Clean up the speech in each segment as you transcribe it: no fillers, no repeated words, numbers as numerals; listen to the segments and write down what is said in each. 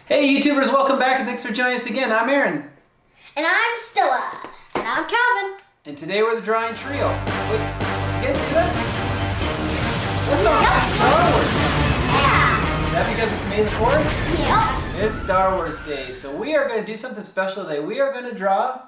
Hey YouTubers, welcome back and thanks for joining us again. I'm Aaron. And I'm Stella. And I'm Calvin. And today we're the drawing trio. Wait, you guys do that? That's not Star Wars. Yeah. Is that because it's May the 4th? Yep. It's Star Wars Day. So we are going to do something special today. We are going to draw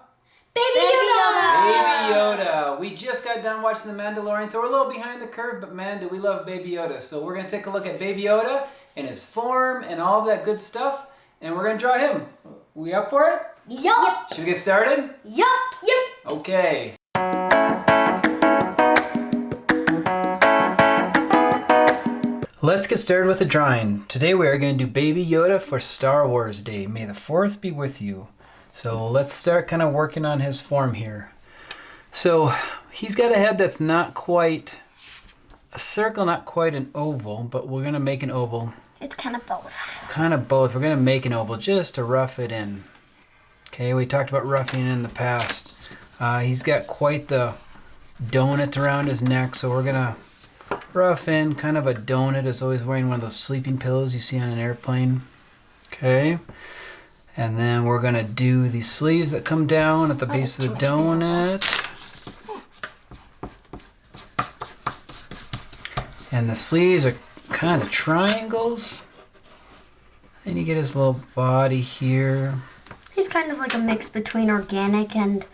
Baby Yoda. Baby Yoda. We just got done watching the Mandalorian, so we're a little behind the curve, but man, do we love Baby Yoda. So we're going to take a look at Baby Yoda and his form and all that good stuff, and we're going to draw him. We up for it? Yup. Should we get started? Yup. Okay. Let's get started with the drawing. Today we are going to do Baby Yoda for Star Wars Day. May the 4th be with you. So let's start kind of working on his form here. So he's got a head that's not quite a circle, not quite an oval, but we're going to make an oval. It's kind of both. Kind of both. We're going to make an oval just to rough it in. Okay, we talked about roughing in the past. He's got quite the donut around his neck, so we're going to rough in kind of a donut, as though he's wearing one of those sleeping pillows you see on an airplane. Okay. And then we're going to do the sleeves that come down at the base of the donut. And the sleeves are kind of triangles. And you get his little body here. He's kind of like a mix between organic and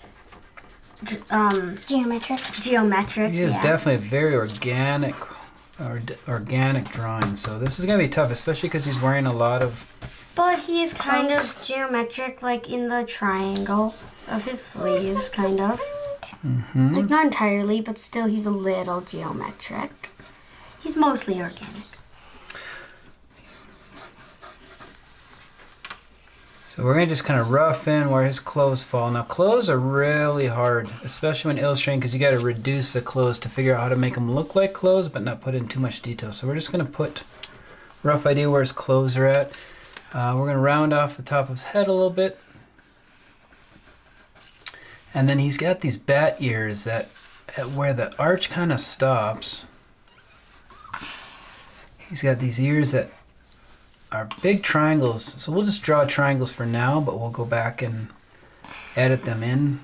geometric. He is definitely a very organic drawing. So this is going to be tough, especially because he's wearing a lot of... But he's kind of geometric, like in the triangle of his sleeves, kind of. Mm-hmm. Like not entirely, but still he's a little geometric. He's mostly organic. So we're going to just kind of rough in where his clothes fall. Now clothes are really hard, especially when illustrating, because you got to reduce the clothes to figure out how to make them look like clothes, but not put in too much detail. So we're just going to put a rough idea where his clothes are at. We're going to round off the top of his head a little bit. And then he's got these bat ears that at where the arch kind of stops. He's got these ears that are big triangles. So we'll just draw triangles for now, but we'll go back and edit them in.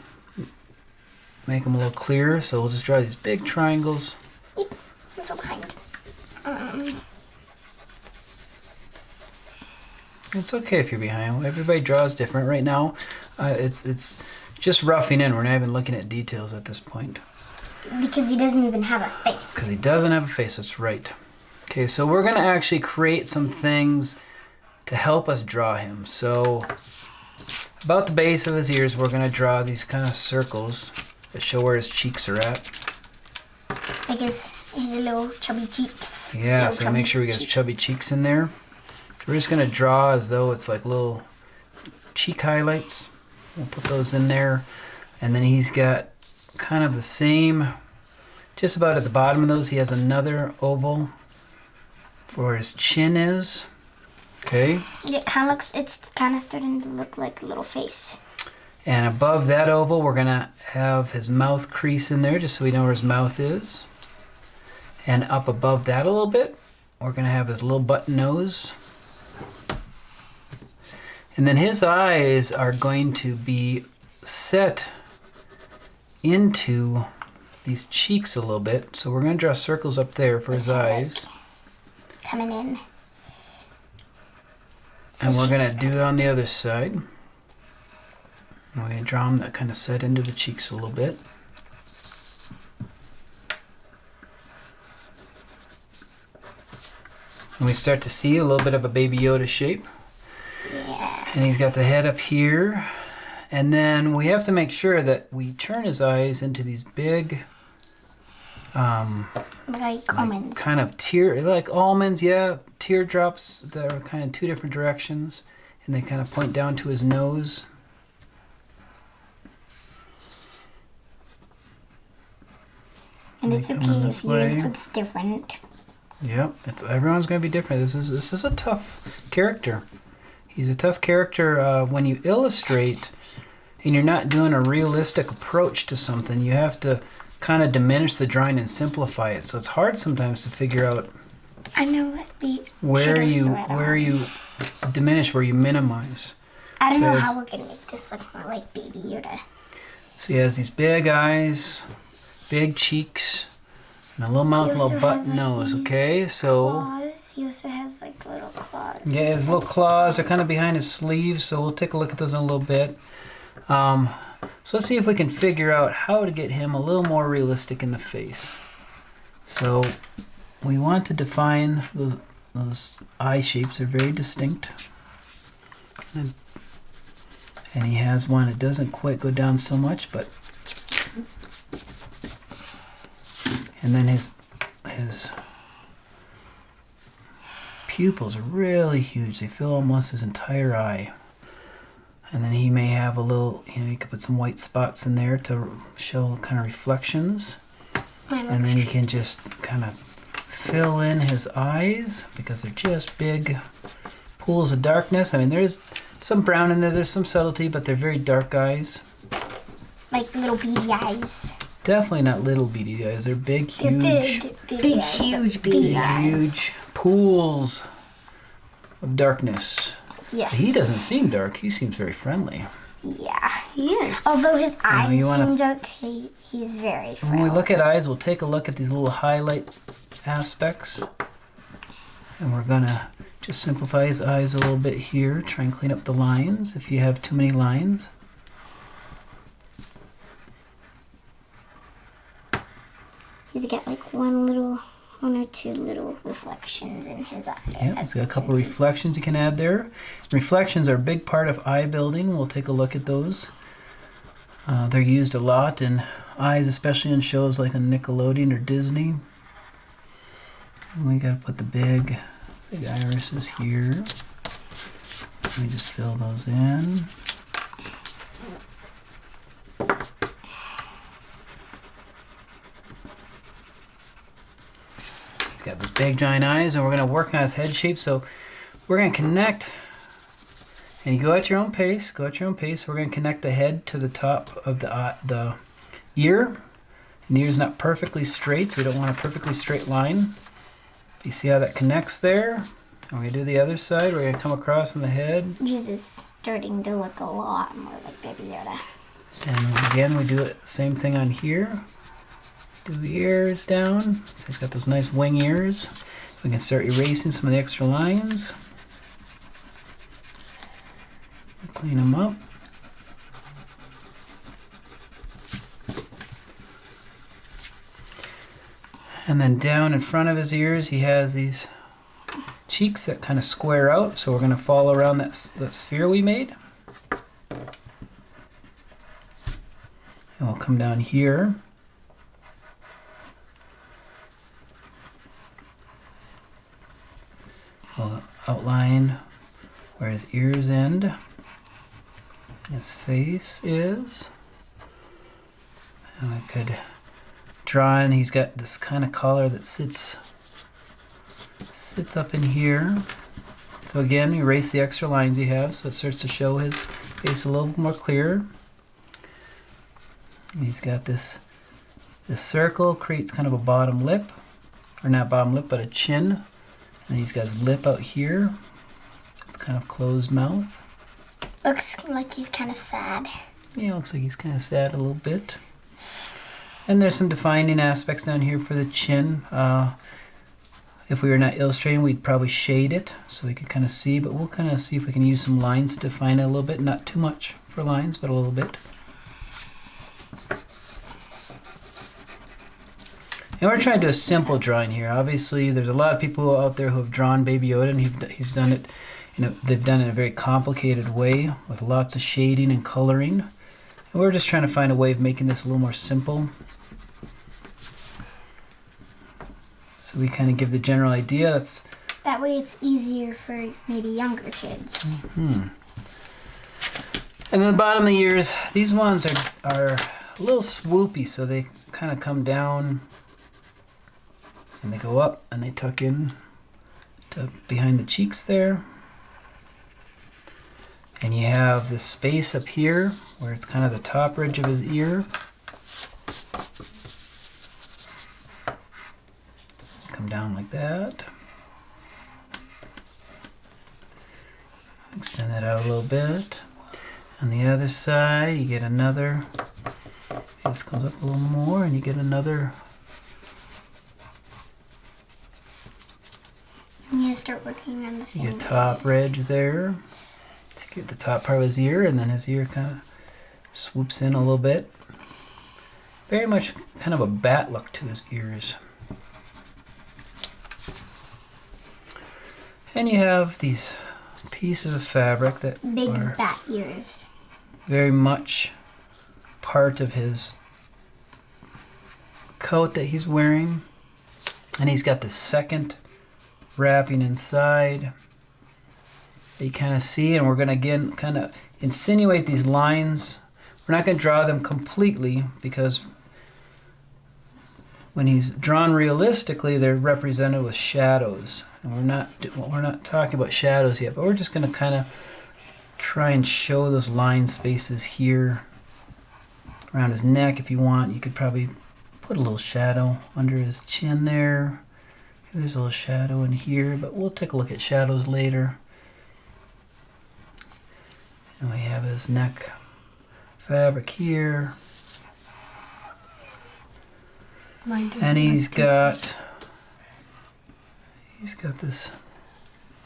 Make them a little clearer. So we'll just draw these big triangles. Yep, I'm so behind. It's okay if you're behind. Everybody draws different right now. It's just roughing in. We're not even looking at details at this point. Because he doesn't even have a face. Because he doesn't have a face, that's right. Okay, so we're going to actually create some things to help us draw him. So about the base of his ears, we're going to draw these kind of circles that show where his cheeks are at. Like his little chubby cheeks. Yeah, so make sure we get his chubby cheeks in there. We're just going to draw as though it's like little cheek highlights. We'll put those in there. And then he's got kind of the same, just about at the bottom of those, he has another oval where his chin is. Okay. It's kind of starting to look like a little face. And above that oval, we're going to have his mouth crease in there, just so we know where his mouth is. And up above that a little bit, we're going to have his little button nose. And then his eyes are going to be set into these cheeks a little bit. So we're going to draw circles up there for his eyes. Coming in. And we're going to do it on the other side. And we're going to draw them that kind of set into the cheeks a little bit. And we start to see a little bit of a Baby Yoda shape. Yeah. And he's got the head up here. And then we have to make sure that we turn his eyes into these big, like almonds. Kind of like almonds, yeah. Teardrops that are kind of two different directions. And they kind of point down to his nose. And it's okay if yours looks different. Yep, everyone's going to be different. This is a tough character. He's a tough character when you illustrate and you're not doing a realistic approach to something. You have to kind of diminish the drawing and simplify it. So it's hard sometimes to figure out I know what we where should you also add on. diminish, where you minimize. I don't know Says- how we're gonna make this look more like Baby Yoda. So he has these big eyes, big cheeks, and a little mouth, He a little also butt has, like, nose. these Okay, so Claws. He also has like little claws. yeah, his little claws are kind of behind his sleeves. So we'll take a look at those in a little bit. So let's see if we can figure out how to get him a little more realistic in the face. So we want to define those eye shapes. They're very distinct. And he has one that doesn't quite go down so much, but and then his pupils are really huge. They fill almost his entire eye. And then he may have a little, you could put some white spots in there to show kind of reflections. And then you can just kind of fill in his eyes because they're just big pools of darkness. I mean, there's some brown in there, there's some subtlety, but they're very dark eyes. Like little beady eyes. Definitely not little beady eyes. They're big, They're huge, big, huge beady beady eyes. huge pools of darkness. Yes. He doesn't seem dark. He seems very friendly. Yeah. He is. Although his eyes you wanna- seem dark, he's very friendly. When we look at eyes, we'll take a look at these little highlight aspects. And we're gonna just simplify his eyes a little bit here. Try and clean up the lines if you have too many lines. He's got like one or two little reflections in his eye. Yeah, he's got a couple of reflections you can add there. Reflections are a big part of eye building. We'll take a look at those. They're used a lot in eyes, especially in shows like on Nickelodeon or Disney. And we gotta put the big irises here. Let me just fill those in. He's got those big giant eyes, and we're going to work on his head shape. So we're going to connect, and you go at your own pace. Go at your own pace. We're going to connect the head to the top of the ear. And the ear's not perfectly straight, so we don't want a perfectly straight line. You see how that connects there? And we're going to do the other side. We're going to come across on the head. Jesus starting to look a lot more like Baby Yoda. And again, we do it same thing on here. Do the ears down. So he's got those nice wing ears. We can start erasing some of the extra lines. Clean them up. And then down in front of his ears, he has these cheeks that kind of square out. So we're going to follow around that sphere we made. And we'll come down here. We'll outline where his ears end, his face is. And I could draw in, he's got this kind of collar that sits up in here. So again, erase the extra lines you have so it starts to show his face a little more clear. And he's got this circle creates kind of a bottom lip, or not bottom lip, but a chin. And he's got his lip out here. It's kind of closed mouth. Looks like he's kind of sad. Yeah, looks like he's kind of sad a little bit. And there's some defining aspects down here for the chin. If we were not illustrating, we'd probably shade it so we could kind of see, but we'll kind of see if we can use some lines to define it a little bit. Not too much for lines, but a little bit. And we're trying to do a simple drawing here. Obviously, there's a lot of people out there who have drawn Baby Yoda, and he's done it. They've done it in a very complicated way with lots of shading and coloring. And we're just trying to find a way of making this a little more simple. So we kind of give the general idea. That way it's easier for maybe younger kids. Mm-hmm. And then the bottom of the ears, these ones are a little swoopy, so they kind of come down and they go up and they tuck in to behind the cheeks there. And you have this space up here where it's kind of the top ridge of his ear. Come down like that. Extend that out a little bit. On the other side, you get another. This comes up a little more, and you get another. I'm gonna start working on the You fingers. get top ridge there. To get the top part of his ear, and then his ear kind of swoops in a little bit. Very much kind of a bat look to his ears. And you have these pieces of fabric that Big are bat ears. very much part of his coat that he's wearing. And he's got the second wrapping inside that you kind of see, and we're going to again kind of insinuate these lines. We're not going to draw them completely because when he's drawn realistically, they're represented with shadows. And we're not talking about shadows yet, but we're just going to kind of try and show those line spaces here around his neck. If you want, you could probably put a little shadow under his chin there. There's a little shadow in here, but we'll take a look at shadows later. And we have his neck fabric here. And he's got this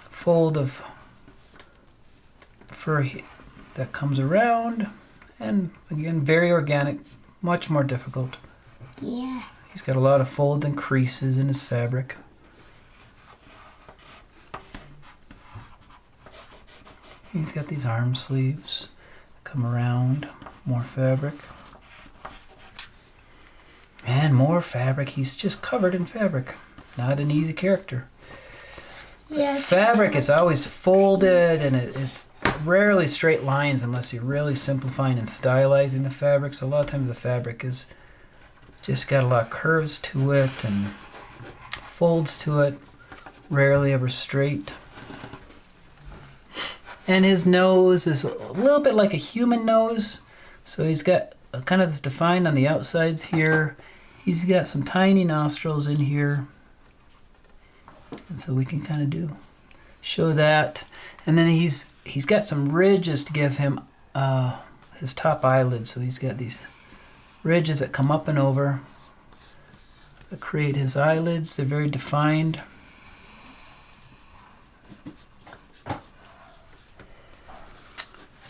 fold of fur that comes around, and again, very organic, much more difficult. Yeah. He's got a lot of folds and creases in his fabric. He's got these arm sleeves come around, more fabric. And more fabric. He's just covered in fabric. Not an easy character. Yeah. Fabric is always folded, and it's rarely straight lines unless you're really simplifying and stylizing the fabric. So a lot of times the fabric is just got a lot of curves to it and folds to it. Rarely ever straight. And his nose is a little bit like a human nose. So he's got kind of this defined on the outsides here. He's got some tiny nostrils in here. And so we can kind of show that. And then he's got some ridges to give him his top eyelid. So he's got these ridges that come up and over that create his eyelids. They're very defined.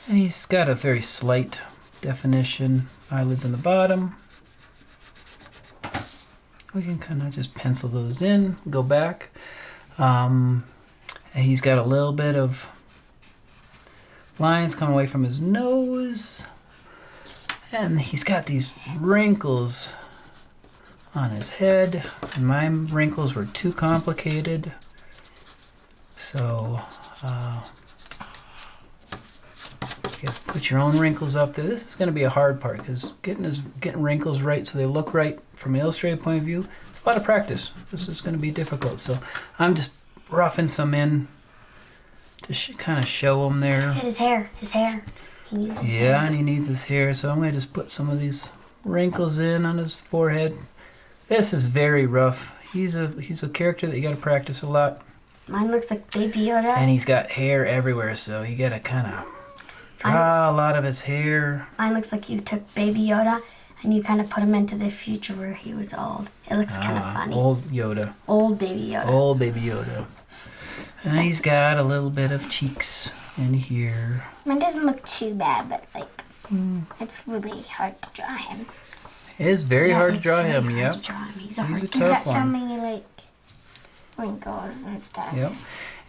And he's got a very slight definition. Eyelids on the bottom. We can kind of just pencil those in, go back. And he's got a little bit of lines coming away from his nose. And he's got these wrinkles on his head. And my wrinkles were too complicated. So, you have to put your own wrinkles up there. This is going to be a hard part because getting wrinkles right so they look right from an illustrated point of view, it's a lot of practice. This is going to be difficult. So I'm just roughing some in to kind of show him there. His hair. He needs his hair. Yeah, and he needs his hair. So I'm going to just put some of these wrinkles in on his forehead. This is very rough. He's a character that you got to practice a lot. Mine looks like Baby Yoda. And he's got hair everywhere, so you got to kind of draw a lot of his hair. Mine looks like you took Baby Yoda and you kind of put him into the future where he was old. It looks kind of funny. Old Yoda. Old Baby Yoda. Old Baby Yoda. And he's got a little bit of cheeks in here. Mine doesn't look too bad, but it's really hard to draw him. It is very hard to it's draw very him, hard yep. to draw him. He's a He's tough got so one. many wrinkles and stuff. Yep.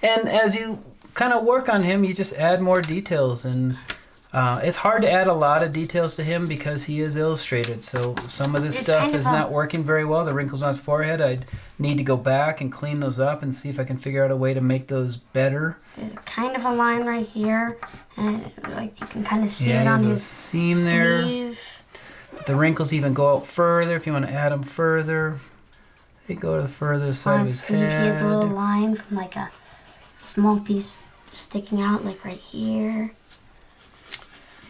And as you kind of work on him, you just add more details. And it's hard to add a lot of details to him because he is illustrated. So some of this It's stuff kind of is a- not working very well. The wrinkles on his forehead, I'd need to go back and clean those up and see if I can figure out a way to make those better. There's kind of a line right here, and like you can kind of see Yeah, it on there's a his seam there. sleeve. The wrinkles even go out further if you want to add them further. They go to the furthest side On of his his sleeve, he has a little head. line from like a small piece sticking out, like right here.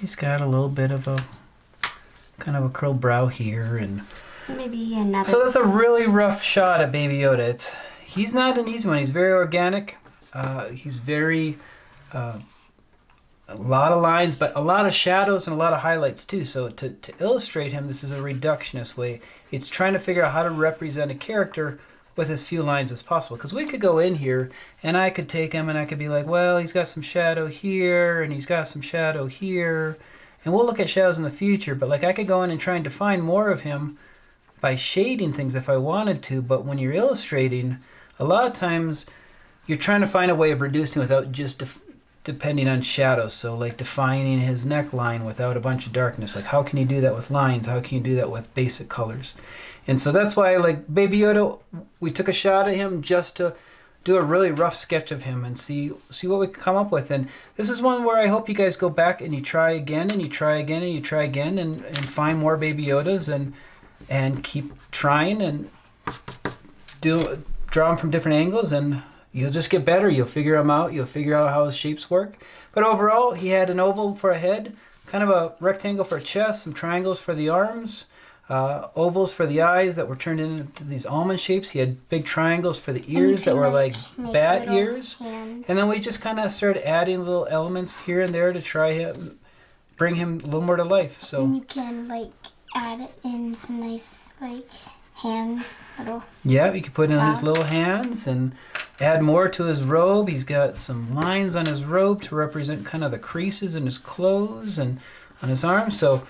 He's got a little bit of a kind of a curled brow here, and Maybe another. so that's a really rough shot at Baby Yoda. He's not an easy one. He's very organic. He's very a lot of lines, but a lot of shadows and a lot of highlights too. So to illustrate him, this is a reductionist way. It's trying to figure out how to represent a character with as few lines as possible. Because we could go in here and I could take him and I could be like, well, he's got some shadow here and he's got some shadow here. And we'll look at shadows in the future, but like I could go in and try and define more of him by shading things if I wanted to. But when you're illustrating, a lot of times you're trying to find a way of reducing without just depending on shadows. So like defining his neckline without a bunch of darkness. Like how can you do that with lines? How can you do that with basic colors? And so that's why like Baby Yoda, we took a shot at him just to do a really rough sketch of him and see what we can come up with. And this is one where I hope you guys go back and you try again and you try again and you try again and find more Baby Yodas and keep trying and draw them from different angles, and you'll just get better. You'll figure them out. You'll figure out how his shapes work. But overall, he had an oval for a head, kind of a rectangle for a chest, some triangles for the arms, ovals for the eyes that were turned into these almond shapes. He had big triangles for the ears that were like bat ears. Hands. And then we just kind of started adding little elements here and there to try bring him a little more to life. So And you can like add in some nice like hands, little. yeah, you can put in his claws. little hands and add more to his robe. He's got some lines on his robe to represent kind of the creases in his clothes and on his arms. So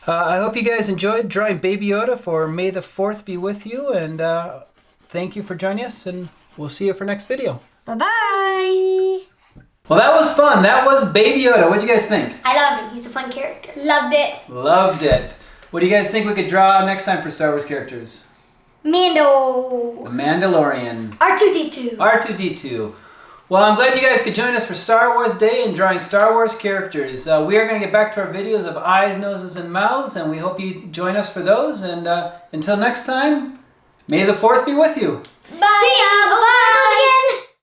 I hope you guys enjoyed drawing Baby Yoda for May the 4th be with you. And thank you for joining us, and we'll see you for next video. Bye-bye. Well, that was fun. That was Baby Yoda. What do you guys think? I loved it. He's a fun character. Loved it. Loved it. What do you guys think we could draw next time for Star Wars characters? Mando. The Mandalorian. R2-D2. R2-D2. Well, I'm glad you guys could join us for Star Wars Day and drawing Star Wars characters. We are going to get back to our videos of eyes, noses, and mouths, and we hope you join us for those. And until next time, May the 4th be with you. Bye.